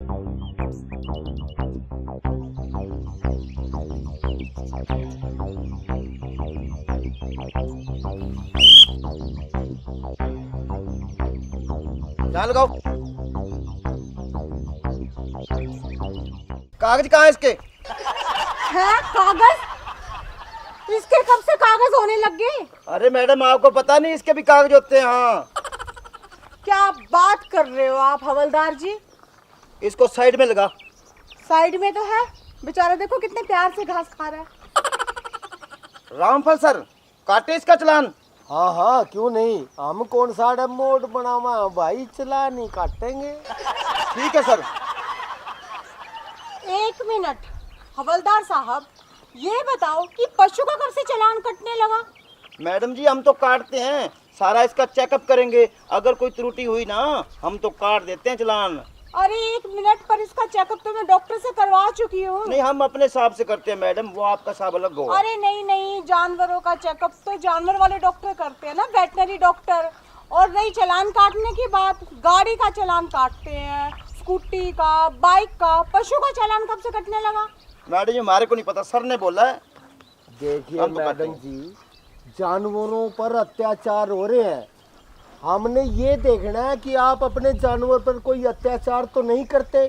ध्यान लगाओ। कागज कहाँ है इसके? है कागज? इसके कब से कागज होने लग गए? अरे मैडम, आपको पता नहीं इसके भी कागज होते हैं? हाँ। क्या बात कर रहे हो आप हवलदार जी? इसको साइड में लगा। साइड में तो है, बेचारा देखो कितने प्यार से घास खा रहा है। रामफल सर, काटे इसका चालान। हाँ हाँ, क्यों नहीं, हम कौन सा मोड बनावा भाई, चला नहीं काटेंगे। ठीक है सर। एक मिनट हवलदार साहब, ये बताओ कि पशु का कब से चालान कटने लगा? मैडम जी, हम तो काटते हैं, सारा इसका चेकअप करेंगे, अगर कोई त्रुटि हुई ना हम तो काट देते हैं चालान। अरे एक मिनट, पर इसका चेकअप तो मैं डॉक्टर से करवा चुकी हूँ। नहीं, हम अपने हिसाब से करते हैं मैडम, वो आपका हिसाब अलग होगा। अरे नहीं नहीं, जानवरों का चेकअप तो जानवर वाले डॉक्टर करते हैं ना, वेटनरी डॉक्टर। और नहीं चालान काटने की बात, गाड़ी का चालान काटते हैं, स्कूटी का, बाइक का। पशु का चालान कब से कटने लगा? मैडम जी, हमारे को नहीं पता, सर ने बोला है। देखिए हम तो मैडम काटेंगे। जी, जानवरों पर अत्याचार हो रहे हैं, हमने ये देखना है कि आप अपने जानवर पर कोई अत्याचार तो नहीं करते।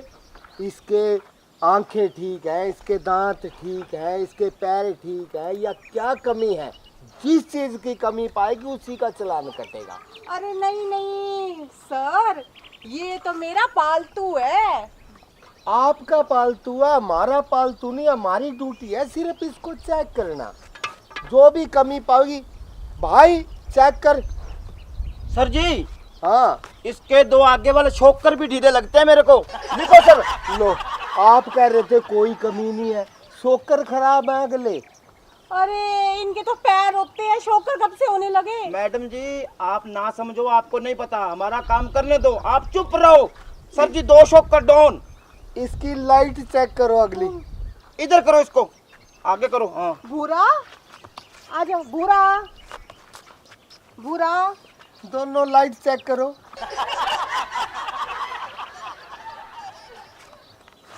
इसके आंखें ठीक है, इसके दांत ठीक है, इसके पैर ठीक है, या क्या कमी है? जिस चीज की कमी पाएगी उसी का चालान कटेगा। अरे नहीं नहीं सर, ये तो मेरा पालतू है। आपका पालतू है, हमारा पालतू नहीं। हमारी ड्यूटी है सिर्फ इसको चेक करना, जो भी कमी पाएगी भाई चेक कर। सर जी, हाँ, इसके दो आगे वाले शोकर भी ढीले लगते हैं मेरे को। लिखो सर। लो, आप कह रहे थे कोई कमी नहीं है, शोकर खराब है अगले। अरे इनके तो पैर होते हैं, शोकर कब से होने लगे? मैडम जी, आप ना समझो, आपको नहीं पता, हमारा काम करने दो, आप चुप रहो। सर जी, दो शोकर डाउन। इसकी लाइट चेक करो अगली। इधर करो, इसको आगे करो। हाँ, भूरा आ जाओ, भूरा भूरा। दोनों लाइट चेक करो।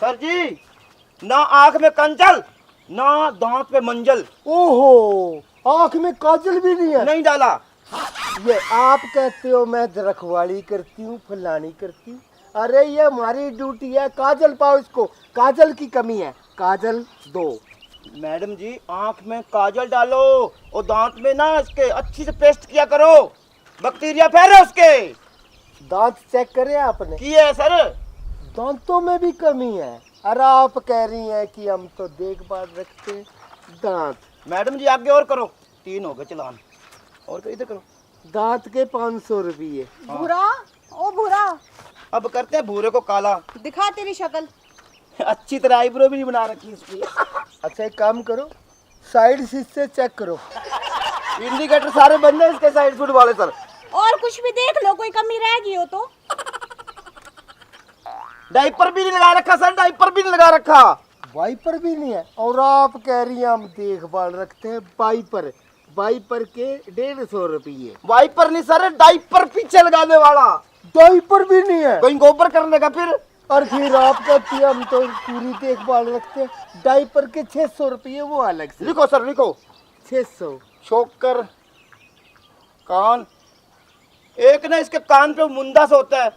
सर जी, ना आंख में कंचल, ना दांत पे मंजल। ओहो, आंख में काजल भी नहीं है। नहीं डाला। ये आप कहते हो मैं रखवाली करती हूँ, फलानी करती हूँ। अरे ये हमारी ड्यूटी है, काजल पाओ इसको, काजल की कमी है, काजल दो। मैडम जी, आंख में काजल डालो और दांत में ना इसके अच्छी से पेस्ट किया करो, बैक्टीरिया फैले उसके। दांत चेक करे आपने? किए है सर। दांतों में भी कमी है। अरे आप कह रही हैं कि हम तो देखभाल रखते हैं दांत। मैडम जी, आगे और करो, 3 हो गए चालान। और इधर करो। दांत के 500 रुपये। भूरा, ओ भूरा, अब करते हैं भूरे को काला। दिखा तेरी शक्ल। अच्छी तरह आईब्रो भी नहीं बना रखी इसकी। अच्छा एक काम करो, साइड से चेक करो। इंडिकेटर सारे बंद हैं इसके साइड फुट वाले सर। और कुछ भी देख लो, कोई कमी रह गई हो तो। डाइपर भी नहीं लगा रखा सर, डाइपर भी नहीं लगा रखा। वाइपर भी नहीं है। और आप कह रही हैं हम देखभाल रखते हैं। वाइपर, वाइपर के 150 रुपये। वाइपर नहीं सर, डाइपर पीछे लगाने वाला। डाइपर भी नहीं है। कहीं गोबर करने का फिर। और फिर आप कहती हैं हम तो पूरी देखभाल रखते हैं। डाइपर के 600 रुपये वो अलग से। लिखो सर, लिखो। 600। शोकर कान, एक ना इसके कान पे मुंदा सा होता है,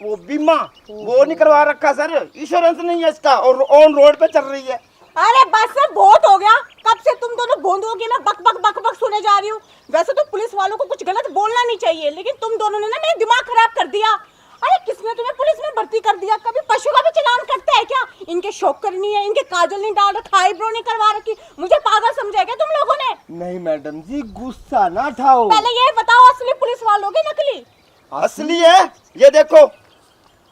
वो बीमा, वो नहीं करवा रखा सर, इंश्योरेंस नहीं है इसका, और ऑन रोड पे चल रही है। अरे बस सब बहुत हो गया, कब से तुम दोनों गोंदों की मैं बक बक बक बक सुने जा रही हूँ। वैसे तो पुलिस वालों को कुछ गलत बोलना नहीं चाहिए, लेकिन तुम दोनों ने ना मेरा दिमाग खराब कर दिया। अरे किसने तुम्हें पुलिस में भर्ती कर दिया? कभी पशु का भी चालान कटता है क्या? इनके शोकर नहीं है, इनके काजल नहीं डाल रखा, आईब्रो नहीं करवा रखी, मुझे पागल समझा क्या तुम लोगों ने? नहीं मैडम जी, गुस्सा ना ठाओ। पहले ये बताओ, असली पुलिस वालों की नकली? असली है, ये देखो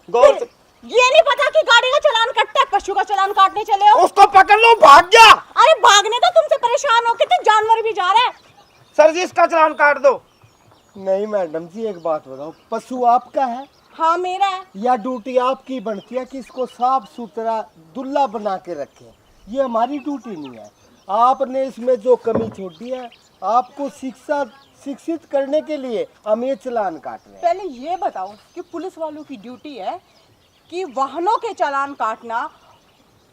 गौर से। ये नहीं पता कि गाड़ी का चालान कटता है, पशु का चालान काटने चले हो। उसको पकड़ लो, भाग गया। अरे भागने तो तुमसे परेशान हो, कितने जानवर भी जा रहे हैं। सर जी, इसका चालान काट दो। नहीं मैडम जी, एक बात बताओ, पशु आपका है हाँ मेरा है। या ड्यूटी आपकी बनती है कि इसको साफ सुथरा दुल्ला बना के रखें? ये हमारी ड्यूटी नहीं है। आपने इसमें जो कमी छोड़ी है, आपको शिक्षित करने के लिए हम ये चालान काट रहे हैं। पहले ये बताओ कि पुलिस वालों की ड्यूटी है कि वाहनों के चालान काटना,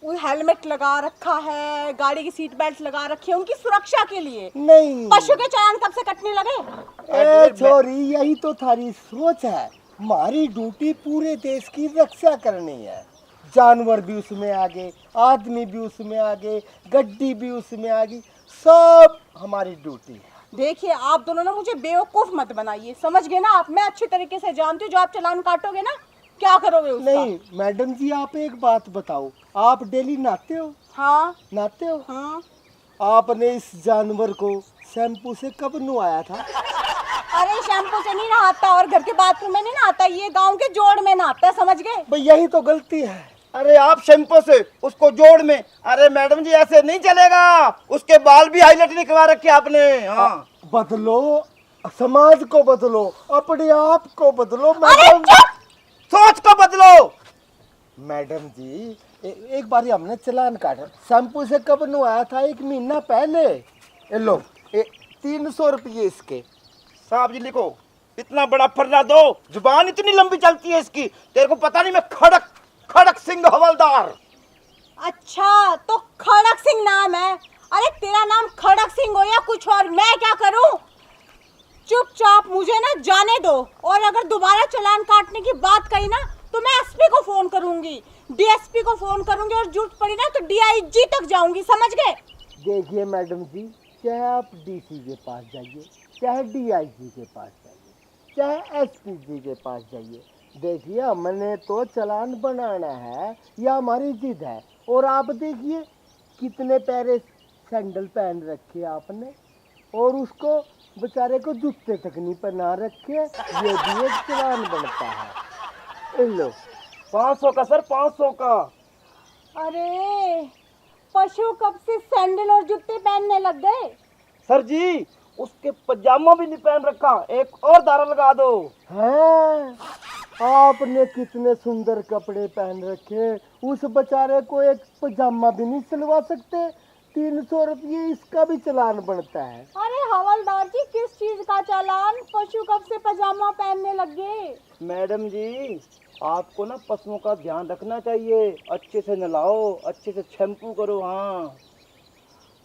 वो हेलमेट लगा रखा है, गाड़ी की सीट बेल्ट लगा रखी है उनकी सुरक्षा के लिए, नहीं पशु के चालान कब से कटने लगे? ए छोरी, यही तो थारी सोच है। हमारी ड्यूटी पूरे देश की रक्षा करनी है। जानवर भी उसमें आगे, आदमी भी उसमें आगे, गड्डी भी उसमें आगे, सब हमारी ड्यूटी है। देखिए आप दोनों ना मुझे बेवकूफ मत बनाइए, समझ गए ना आप? मैं अच्छी तरीके से जानती हूँ जो आप चालान काटोगे ना क्या करोगे उसका। नहीं मैडम जी, आप एक बात बताओ, आप डेली नहाते हो? हाँ नहाते हो? हाँ। आपने इस जानवर को शैम्पू से कब नहाया था? अरे शैम्पू से नहीं नहाता और घर के बाथरूम में नहीं नहाता, ये गांव के जोड़ में नहाता है, समझ गए? भाई यही तो गलती है। अरे आप शैम्पू से उसको जोड़ में, अरे मैडम जी ऐसे नहीं चलेगा, उसके बाल भी हाईलाइट नहीं करवा रखे आपने। हाँ बदलो, समाज को बदलो, अपने आप को बदलो अरे मैडम। चुप! सोच को बदलो। मैडम जी एक बार हमने चालान काटा, शैम्पू से कब नहाया था? 1 महीना पहले। ये लो 300 रुपये इसके। साहब जी लिखो, इतना बड़ा फर्रा दो, जुबान इतनी लंबी चलती है इसकी, तेरे को पता नहीं मैं खड़क खड़क सिंह हवलदार। अच्छा तो खड़क सिंह नाम है? अरे तेरा नाम खड़क सिंह हो या कुछ और, मैं क्या करूं? चुपचाप मुझे ना जाने दो, और अगर दोबारा चालान काटने की बात कही ना तो मैं एसपी को फोन करूंगी, डीएसपी को फोन करूंगी, और जरूरत पड़ी ना तो डीआईजी तक जाऊंगी, समझ गए? देखिए मैडम जी, चाहे आप डीसी के पास जाइए, चाहे डीआईजी के पास जाइए, चाहे एसपी जी के पास जाइए, देखिए हमने तो चालान बनाना है, यह हमारी जिद है। और आप देखिए कितने प्यारे सैंडल पहन रखे आपने, और उसको बेचारे को जूते तक नहीं पहना रखे, ये भी एक चालान बनता है। लो 500 का सर, 500 का। अरे पशु कब से सैंडल और जूते पहनने लग गए? सर जी उसके पजामा भी नहीं पहन रखा, एक और दारा लगा दो। हैं, आपने कितने सुंदर कपड़े पहन रखे, उस बेचारे को एक पजामा भी नहीं सिलवा सकते? 300 रुपये इसका भी चालान बनता है। अरे हवलदार जी, किस चीज का चालान? पशु कब से पजामा पहनने लग गए? मैडम जी आपको ना पशुओं का ध्यान रखना चाहिए, अच्छे से नहलाओ, अच्छे से शैम्पू करो। हाँ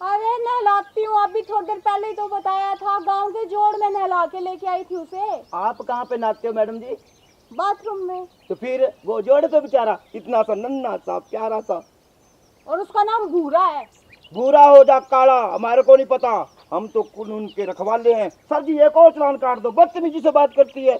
अरे नहलाती हूँ, अभी थोड़ी देर पहले ही तो बताया था, गांव के जोड़ में नहला के लेके आई थी उसे। आप कहाँ पे नहाते हो मैडम जी? बाथरूम में। तो फिर वो जोड़ तो बेचारा इतना सा नन्हा सा प्यारा सा, और उसका नाम भूरा है। भूरा हो जा काला हमारे को नहीं पता, हम तो कानून के रखवाले हैं। सर जी एक और चालान काट दो, बदतमीजी से बात करती है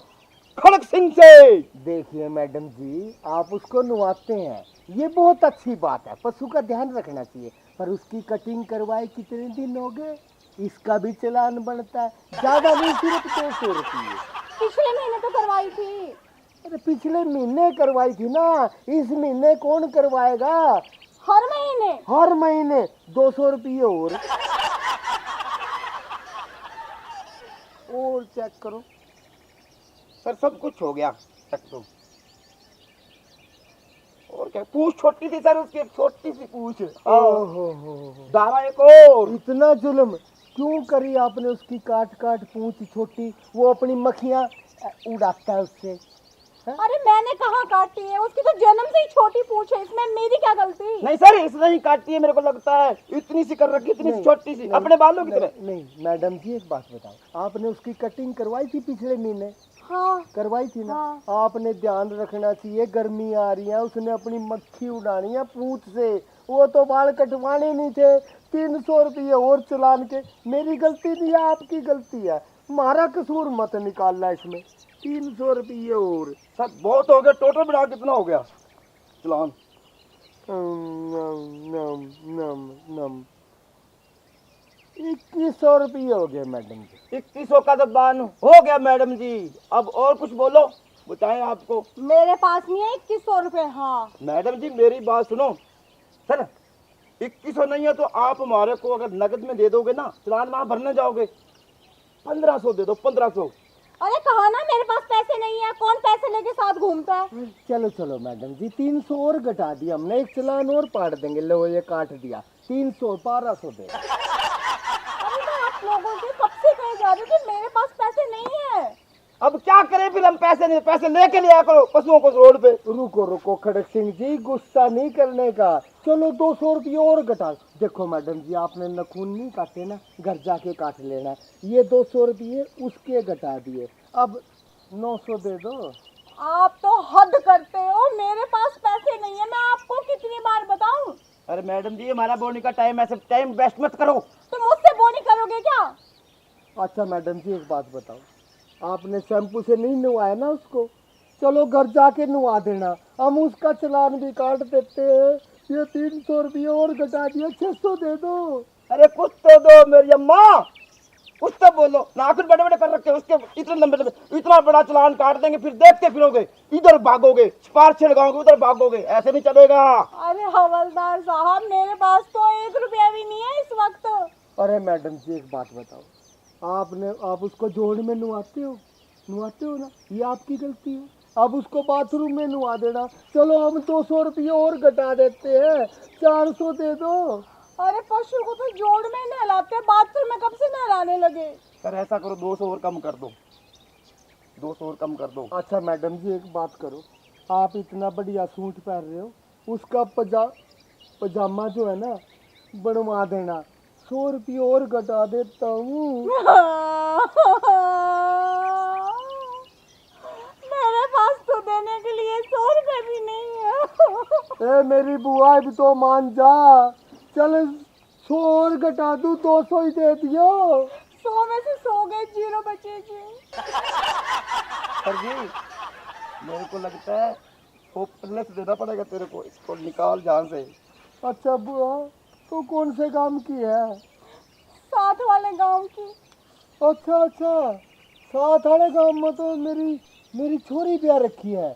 खड़क सिंह से। देखिए मैडम जी, आप उसको नहवाते हैं, ये बहुत अच्छी बात है, पशु का ध्यान रखना चाहिए, पर उसकी कटिंग करवाए कितने दिन हो गए? इसका भी चालान बनता है, ज्यादा नहीं, सिर्फ 200 रुपये। पिछले महीने तो करवाई थी। अरे पिछले महीने करवाई थी ना, इस महीने कौन करवाएगा? हर महीने? हर महीने 200 रुपये और चेक करो। सर सब कुछ हो गया, तक तो और क्या, पूछ छोटी थी सर उसकी, एक छोटी सी पूछ। ओहो दारा एक और। इतना जुल्म क्यों करी आपने उसकी? काट काट पूंछ छोटी, वो अपनी मक्खियां उड़ाता है उससे। अरे मैंने कहाँ काटी है, उसकी तो जन्म से ही छोटी पूंछ है, इसमें मेरी क्या गलती? नहीं सर इसने ही काटी है, मेरे को लगता है इतनी सी कर रखी, इतनी सी छोटी सी, अपने बालों की तरह। नहीं मैडम जी, एक बात बताओ, आपने उसकी कटिंग करवाई थी पिछले महीने? हाँ करवाई थी ना? हाँ। आपने ध्यान रखना चाहिए, गर्मी आ रही है, उसने अपनी मक्खी उड़ानी है पूंछ से, वो तो बाल कटवाने नहीं थे। 300 रुपये और चालान के, मेरी गलती नहीं है, आपकी गलती है, हमारा कसूर मत निकालना इसमें। 300 रुपये और। सर बहुत हो गया, टोटल बना कितना हो गया चालान? नम नम नम 2100 रुपये हो गए मैडम जी। 2100 का तो बान हो गया मैडम जी, अब और कुछ बोलो, बताएं आपको। मेरे पास नहीं है 2100 रुपए। हाँ मैडम जी मेरी बात सुनो, सर 2100 नहीं है तो आप हमारे को अगर नगद में दे दोगे ना, चालान वहाँ भरने जाओगे, 1500 दे दो, 1500। अरे कहा ना मेरे पास पैसे नहीं है, कौन पैसे लेके साथ घूमता है? चलो चलो मैडम जी, 300 और घटा दिया हमने, एक चालान और पाट देंगे। लो ये काट दिया, 300 1200 दे। अरे मैं आप लोगों से कब से कहे जा रही हूँ कि मेरे पास पैसे नहीं है। अब क्या करें फिर, हम पैसे नहीं, पैसे लेके लिया करो पशुओं को रोड पे। रुको रुको खड़क सिंह जी, गुस्सा नहीं करने का। चलो 200 रुपये और घटा। देखो मैडम जी, आपने नखून नहीं काटे ना, घर जाके काट लेना। ये 200 रुपये उसके घटा दिए, अब 900 दे दो। आप तो हद करते हो, मेरे पास पैसे नहीं है, मैं आपको कितनी बार बताऊं। अरे मैडम जी, हमारा बोनी का टाइम, ऐसे टाइम वेस्ट मत करो। तो मुझसे बोनी करोगे क्या? अच्छा मैडम जी, एक बात बताओ, आपने शैम्पू से नहीं नहवाया ना उसको? चलो घर जाके नहवा देना, हम उसका चालान भी काट देते हैं। ये 300 रुपये और घटा दिया, 600 दे दो। अरे कुछ तो दो मेरी अम्मा, कुछ तो बोलो। नाखून बड़े बड़े कर रखे उसके, इतने लंबे लंबे, इतना बड़ा चालान काट देंगे, फिर देखते फिरोगे, इधर भागोगे, पार छिड़काओगे, उधर भागोगे, ऐसे नहीं चलेगा। अरे हवलदार साहब, मेरे पास तो 1 रुपया भी नहीं है इस वक्त। अरे मैडम जी, एक बात बताओ, आप उसको जोड़ में नहवाते हो ना, ये आपकी गलती है। अब उसको बाथरूम में नहवा देना। चलो हम 200 रुपये और घटा देते हैं, 400 दे दो। अरे पशु को तो जोड़ में नहलाते हैं, बाथरूम में कब से नहलाने लगे? सर ऐसा करो, 200 और कम कर दो, 200 और कम कर दो। अच्छा मैडम जी, एक बात करो, आप इतना बढ़िया सूट पहन रहे हो, उसका पजामा जो है ना बनवा देना, 100 रुपये और घटा देता हूँ। मेरे पास तो देने के लिए 100 रुपए भी नहीं है। ए मेरी बुआ, भी तो मान जा। चल 100 और घटा दूँ, 200 ही दे दियो। 100 में से 100 गए, 0 बचेगी। सर जी, मेरे को लगता है होपलेस देना पड़ेगा तेरे को, इसको निकाल जान से। अच्छा बुआ, तो कौन से काम की है? साथ वाले गांव की। अच्छा, साथ वाले गांव में तो मेरी छोरी ब्याह रखी है,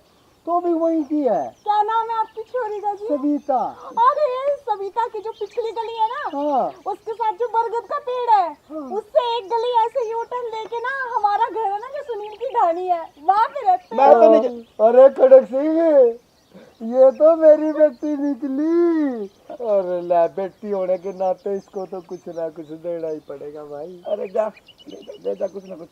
तो भी वहीं की है। क्या नाम है आपकी छोरी का जी? सविता। अरे सविता की जो पिछली गली है ना, हाँ उसके साथ जो बरगद का पेड़ है, उससे एक गली ऐसे यूटर्न लेके ना, हमारा घर है ना जो सुनील की ढाणी है, वहाँ पे रहते हैं। मैं तो नहीं, अरे खड़क सिंह, ये तो मेरी बेटी निकली। अरे ले, बेटी होने के नाते इसको तो कुछ ना कुछ देना ही पड़ेगा भाई। अरे जा दे जा कुछ ना कुछ।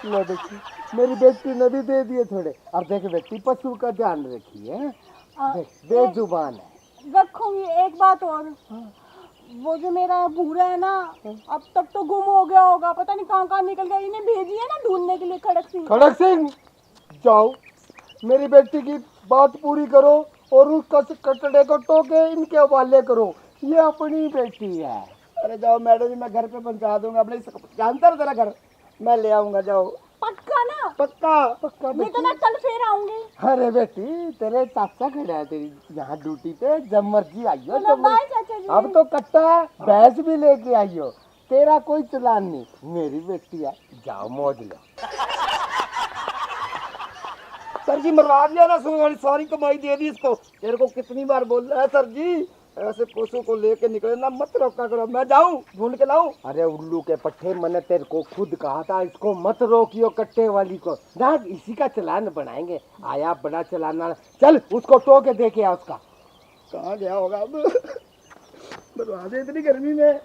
लो बेटी, मेरी बेटी ने भी दे दिए थोड़े। और देख बेटी, पशु का ध्यान रखिए, देख बेजुबान है। रखूंगी। एक बात और, वो जो मेरा भूरा है ना, अब तक तो गुम हो गया होगा, पता नहीं कहाँ कहाँ निकल गया। इन्हें भेजी है ना ढूंढने के लिए खड़क सिंह। खड़क सिंह, जाओ मेरी बेटी की बात पूरी करो और उस कटड़े को टोके इनके हवाले करो, ये अपनी बेटी है। अरे जाओ मैडम जी, मैं घर पे पहुंचा दूंगा, अपने जानता है तेरा घर, मैं ले आऊंगा, जाओ। पक्का ना? पक्का पक्का नहीं तो बेटी। मैं कल फिर आऊंगी। अरे बेटी, तेरे चाचा खड़ा है तेरी यहाँ ड्यूटी पे, जब मर्जी आइयो। चलो बाय चाचा जी। अब तो कट्टा भैंस भी लेके आइयो, तेरा कोई चलान नहीं, मेरी बेटी है, जाओ मौज लो। सर जी मरवा दिया ना, सुन सारी कमाई दे दी इसको। तेरे को कितनी बार बोल रहा है सर जी, ऐसे पशु को लेके निकले ना, मत रोका करो। मैं जाऊं ढूंढ के लाऊं? अरे उल्लू के पट्टे, मैंने तेरे को खुद कहा था इसको मत रोकियो कट्टे वाली को ना, इसी का चालान बनाएंगे। आया बड़ा चलाना, चल उसको टो के दे के आ उसका। कहाँ गया होगा अब? मरवा दे इतनी गर्मी में।